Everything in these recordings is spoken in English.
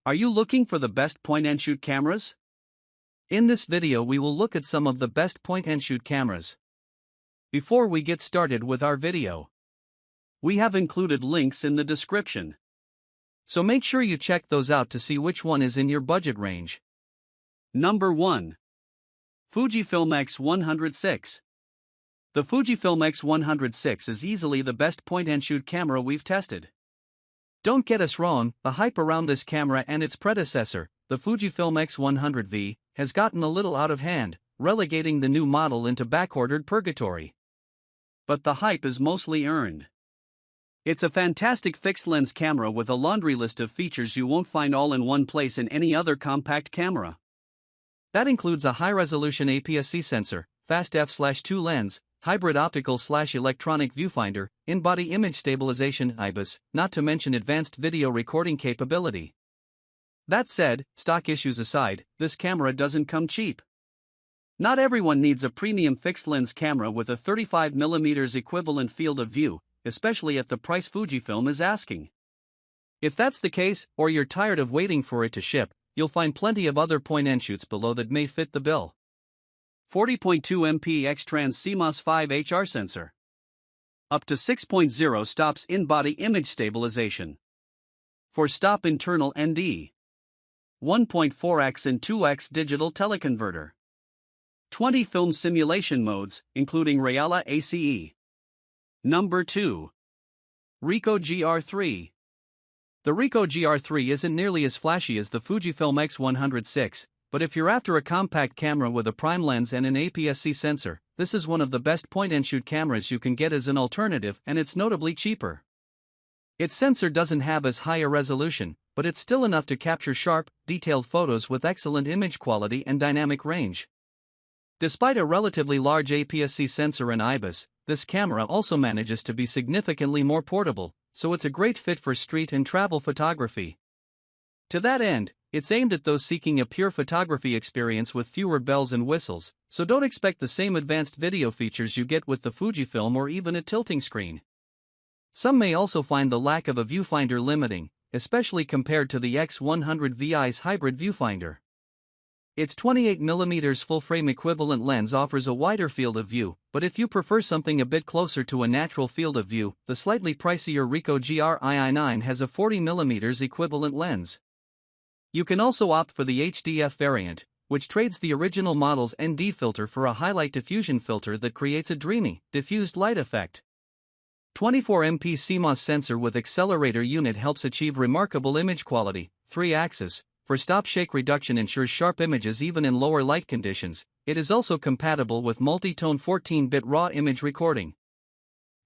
Are you looking for the best point-and-shoot cameras? In this video we will look at some of the best point-and-shoot cameras. Before we get started with our video, we have included links in the description. So make sure you check those out to see which one is in your budget range. Number 1. Fujifilm X100VI. The Fujifilm X100VI is easily the best point-and-shoot camera we've tested. Don't get us wrong, the hype around this camera and its predecessor, the Fujifilm X100VI, has gotten a little out of hand, relegating the new model into backordered purgatory. But the hype is mostly earned. It's a fantastic fixed-lens camera with a laundry list of features you won't find all in one place in any other compact camera. That includes a high-resolution APS-C sensor, fast f/2 lens, hybrid optical/electronic viewfinder, in-body image stabilization (IBIS), not to mention advanced video recording capability. That said, stock issues aside, this camera doesn't come cheap. Not everyone needs a premium fixed-lens camera with a 35mm equivalent field of view, especially at the price Fujifilm is asking. If that's the case, or you're tired of waiting for it to ship, you'll find plenty of other point-and-shoots below that may fit the bill. 40.2 MP X-Trans CMOS 5 HR sensor. Up to 6.0 stops in-body image stabilization. For stop internal ND. 1.4x and 2x digital teleconverter. 20 film simulation modes, including Reala ACE. Number 2. Ricoh GR3. The Ricoh GR3 isn't nearly as flashy as the Fujifilm X106, but if you're after a compact camera with a prime lens and an APS-C sensor, this is one of the best point-and-shoot cameras you can get as an alternative, and it's notably cheaper. Its sensor doesn't have as high a resolution, but it's still enough to capture sharp, detailed photos with excellent image quality and dynamic range. Despite a relatively large APS-C sensor and IBIS, this camera also manages to be significantly more portable, so it's a great fit for street and travel photography. To that end, it's aimed at those seeking a pure photography experience with fewer bells and whistles, so don't expect the same advanced video features you get with the Fujifilm or even a tilting screen. Some may also find the lack of a viewfinder limiting, especially compared to the X100VI's hybrid viewfinder. Its 28mm full-frame equivalent lens offers a wider field of view, but if you prefer something a bit closer to a natural field of view, the slightly pricier Ricoh GR3 has a 40mm equivalent lens. You can also opt for the HDF variant, which trades the original model's ND filter for a highlight diffusion filter that creates a dreamy, diffused light effect. 24MP CMOS sensor with accelerator unit helps achieve remarkable image quality. 3-axis, for stop shake reduction ensures sharp images even in lower light conditions. It is also compatible with multi-tone 14-bit RAW image recording.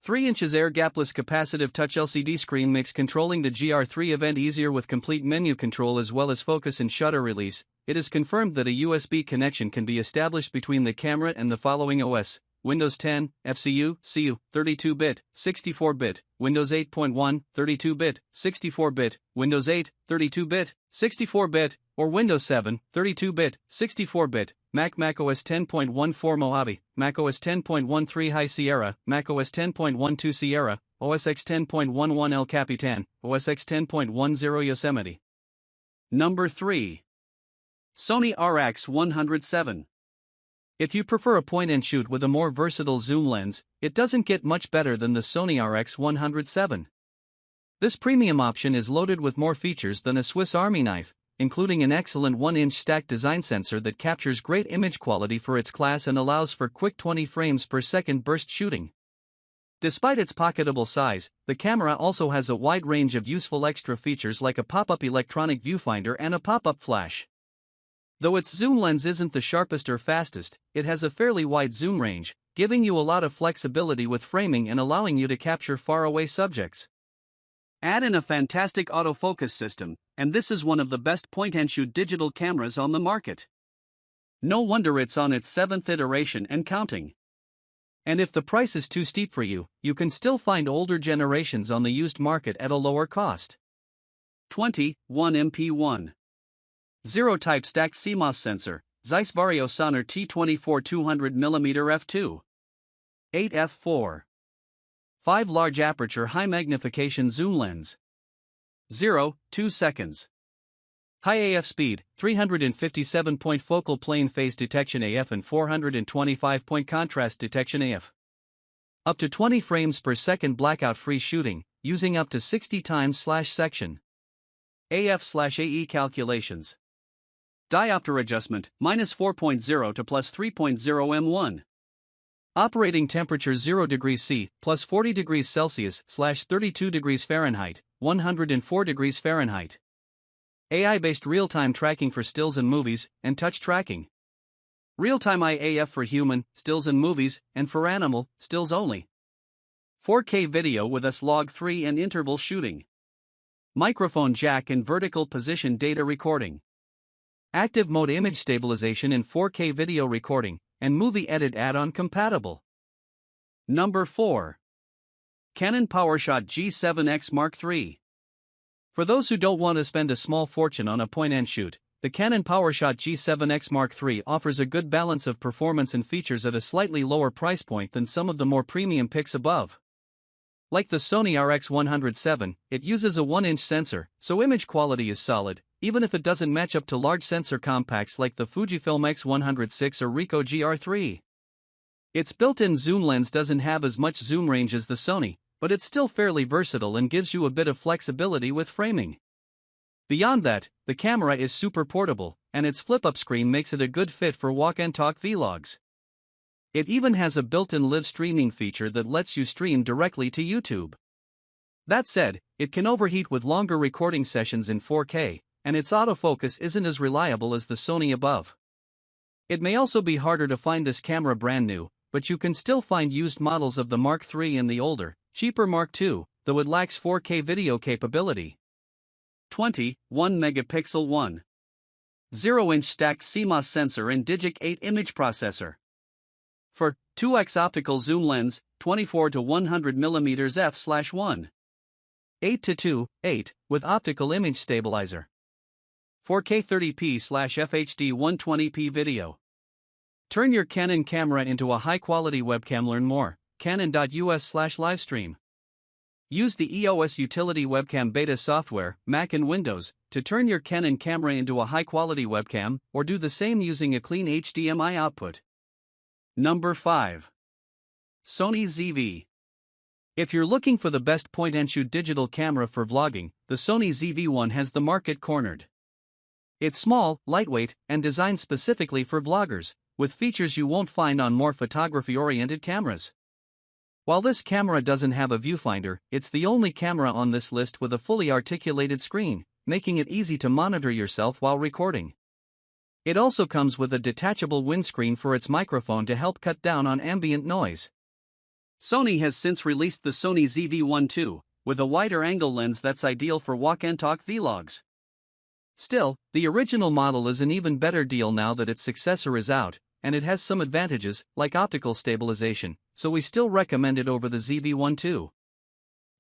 3 inches air gapless capacitive touch LCD screen makes controlling the GR3 event easier with complete menu control as well as focus and shutter release. It is confirmed that a USB connection can be established between the camera and the following OS: Windows 10, FCU, CU, 32-bit, 64-bit, Windows 8.1, 32-bit, 64-bit, Windows 8, 32-bit, 64-bit, or Windows 7, 32-bit, 64-bit, macOS 10.14 Mojave, macOS 10.13 High Sierra, macOS 10.12 Sierra, OS X 10.11 El Capitan, OS X 10.10 Yosemite. Number 3. Sony RX100 VII. If you prefer a point-and-shoot with a more versatile zoom lens, it doesn't get much better than the Sony RX100 VII. This premium option is loaded with more features than a Swiss Army knife, including an excellent 1-inch stacked design sensor that captures great image quality for its class and allows for quick 20 frames per second burst shooting. Despite its pocketable size, the camera also has a wide range of useful extra features like a pop-up electronic viewfinder and a pop-up flash. Though its zoom lens isn't the sharpest or fastest, it has a fairly wide zoom range, giving you a lot of flexibility with framing and allowing you to capture faraway subjects. Add in a fantastic autofocus system, and this is one of the best point-and-shoot digital cameras on the market. No wonder it's on its 7th iteration and counting. And if the price is too steep for you, you can still find older generations on the used market at a lower cost. 21 MP1. 0-type stacked CMOS sensor, Zeiss Vario Sonor T24 200mm f2. 8 f4. 5 large aperture high magnification zoom lens. 0.2 seconds. High AF speed, 357-point focal plane phase detection AF and 425-point contrast detection AF. Up to 20 frames per second blackout-free shooting, using up to 60 times/section. AF/AE calculations. Diopter adjustment, -4.0 to +3.0 m1. Operating temperature 0 degrees C, plus 40 degrees Celsius/32 degrees Fahrenheit, 104 degrees Fahrenheit. AI-based real-time tracking for stills and movies, and touch tracking. Real-time IAF for human, stills and movies, and for animal, stills only. 4K video with S-Log3 and interval shooting. Microphone jack and vertical position data recording. Active mode image stabilization in 4K video recording, and movie edit add-on compatible. Number 4. Canon PowerShot G7X Mark III. For those who don't want to spend a small fortune on a point-and-shoot, the Canon PowerShot G7X Mark III offers a good balance of performance and features at a slightly lower price point than some of the more premium picks above. Like the Sony RX100 VII, it uses a 1-inch sensor, so image quality is solid, even if it doesn't match up to large sensor compacts like the Fujifilm X106 or Ricoh GR3. Its built-in zoom lens doesn't have as much zoom range as the Sony, but it's still fairly versatile and gives you a bit of flexibility with framing. Beyond that, the camera is super portable, and its flip-up screen makes it a good fit for walk and talk vlogs. It even has a built-in live streaming feature that lets you stream directly to YouTube. That said, it can overheat with longer recording sessions in 4K, and its autofocus isn't as reliable as the Sony above. It may also be harder to find this camera brand new, but you can still find used models of the Mark III and the older, cheaper Mark II, though it lacks 4K video capability. 1 megapixel 1.0-inch stacked CMOS sensor and Digic 8 image processor. For 2x optical zoom lens, 24 to 100 mm f/1. 8 to 2.8 with optical image stabilizer. 4K 30p/FHD 120p video. Turn your Canon camera into a high-quality webcam. Learn more, canon.us/livestream. Use the EOS Utility Webcam Beta software, Mac and Windows, to turn your Canon camera into a high-quality webcam, or do the same using a clean HDMI output. Number 5. Sony ZV. If you're looking for the best point-and-shoot digital camera for vlogging, the Sony ZV-1 has the market cornered. It's small, lightweight, and designed specifically for vloggers, with features you won't find on more photography-oriented cameras. While this camera doesn't have a viewfinder, it's the only camera on this list with a fully articulated screen, making it easy to monitor yourself while recording. It also comes with a detachable windscreen for its microphone to help cut down on ambient noise. Sony has since released the Sony ZV-1 II, with a wider angle lens that's ideal for walk and talk vlogs. Still, the original model is an even better deal now that its successor is out, and it has some advantages, like optical stabilization, so we still recommend it over the ZV-1 II.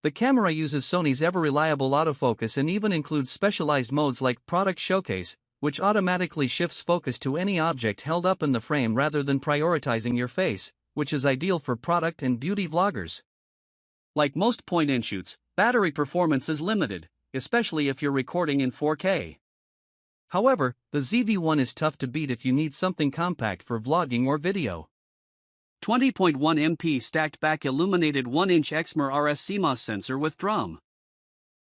The camera uses Sony's ever-reliable autofocus and even includes specialized modes like Product Showcase, which automatically shifts focus to any object held up in the frame rather than prioritizing your face, which is ideal for product and beauty vloggers. Like most point-and-shoots, battery performance is limited, especially if you're recording in 4K. However, the ZV-1 is tough to beat if you need something compact for vlogging or video. 20.1 MP stacked back illuminated 1-inch Exmor RS CMOS sensor with drum.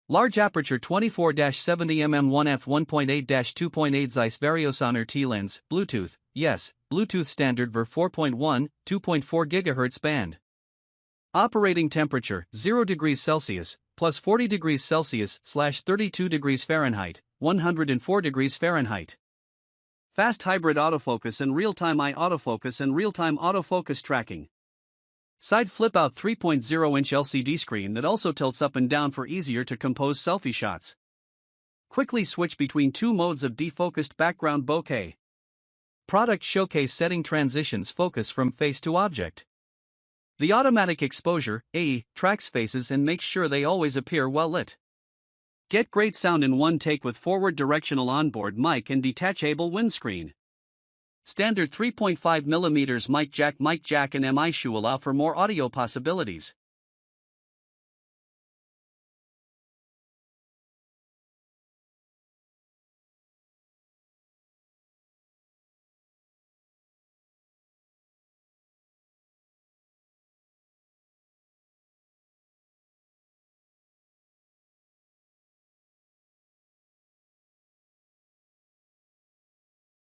Large aperture 24-70mm 1f 1.8-2.8 Zeiss Variosonor T-Lens, Bluetooth, yes, Bluetooth standard ver 4.1, 2.4 GHz band. Operating temperature 0 degrees Celsius, plus 40 degrees Celsius/32 degrees Fahrenheit, 104 degrees Fahrenheit. Fast hybrid autofocus and real-time autofocus and real-time autofocus tracking. Side flip-out 3.0-inch LCD screen that also tilts up and down for easier to compose selfie shots. Quickly switch between two modes of defocused background bokeh. Product Showcase setting transitions focus from face to object. The automatic exposure, AE, tracks faces and makes sure they always appear well lit. Get great sound in one take with forward directional onboard mic and detachable windscreen. Standard 3.5mm mic jack and MI shoe allow for more audio possibilities.